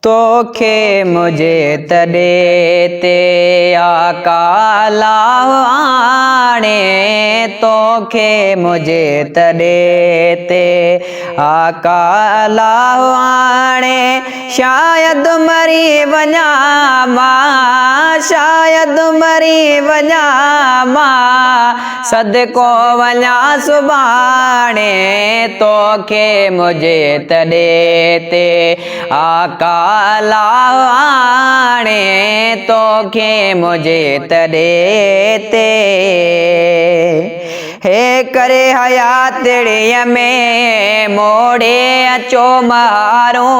तोखे मुझे तॾे ते आकाला आणे, तोखे मुझे तॾे ते आकाला आणे। शायद मरी वञा मां, शायद मरी वञा मां, सदको वञा सुभाणे, तोखे मुझे तॾे ते आकाला आणे, तोखे मुझे तॾे ते। हे करे हयातड़ीअ में मोड़े अचो मारो,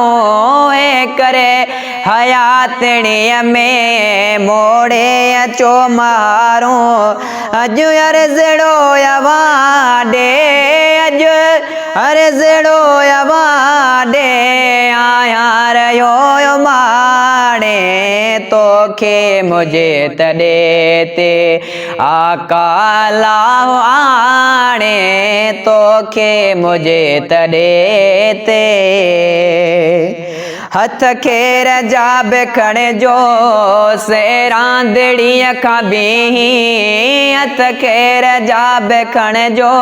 हे करे हयातड़ीअ में मोड़े अचो मारो। अॼु अर्ज़ड़ो अवाडे, अॼु अर्ज़ड़ो अवाडे आया रहियो माणे, तोखे मुझे तॾे ते आकाला आणे, तोखे मुझे तॾे ते। हथ खेर जा खणिजो सेरांदड़ीअ खां बीही, हथ खेर जा खणिजो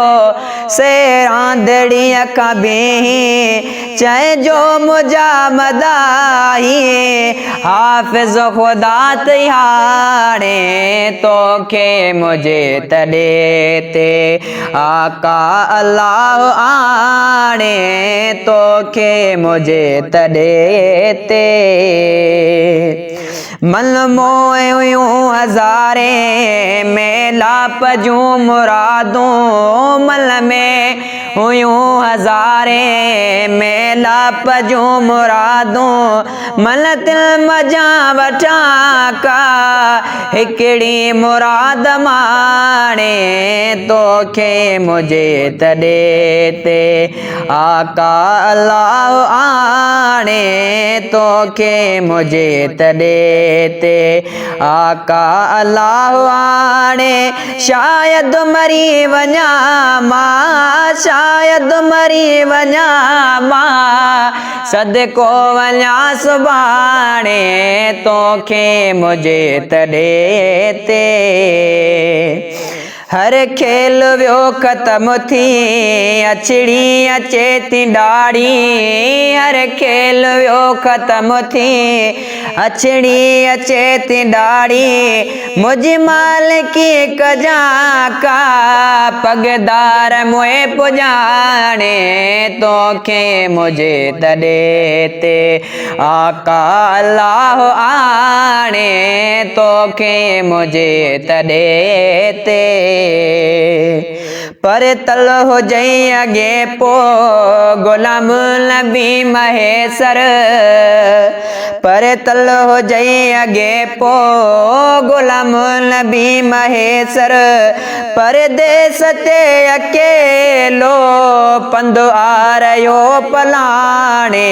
सेरांदड़ीअ खां बीही। चइजो मुंहिंजा मदाही हाफ़िज़ ख़ुदा तिहाणे, तोखे मुझे तॾे ते आका अल्लाह आणे, तोखे मुझे तॾे ते। मल मोए हुयूं हज़ारे मेलाप जूं मुरादूं, मल में हुयूं हज़ारे मेलाप जूं मुरादूं। मल तिल मजा वठां का हिकिड़ी मुराद माणे, तोखे मुझे तॾे ते आका अल्लाह आणे, तोखे मुझे तॾे ते आका अल्लाह आणे। शायद मरी वञा मां, शायद मरी वञा मां, सदको वञा सुभाणे, तोखे मुझे तॾे ते। हर खेल वियो ख़त्म थी अछड़ी अचे थी ॾाढ़ी, हर खेल वियो ख़त्म थी अछड़ी अचे थी ॾाढ़ी। मुझी मालिकी कजा का पगदार मुए पुॼाणे, तोखे मुझे तॾे ते आका अल्लाह आणे, तोखे मुझे तॾे ते। पर तल हुजई अॻे पो गुलाम नबी महेसर, पर तल हुजई अॻे पो गुलाम नबी महेसर। परदेस ते अकेलो पंधु आ रहियो पलाणे।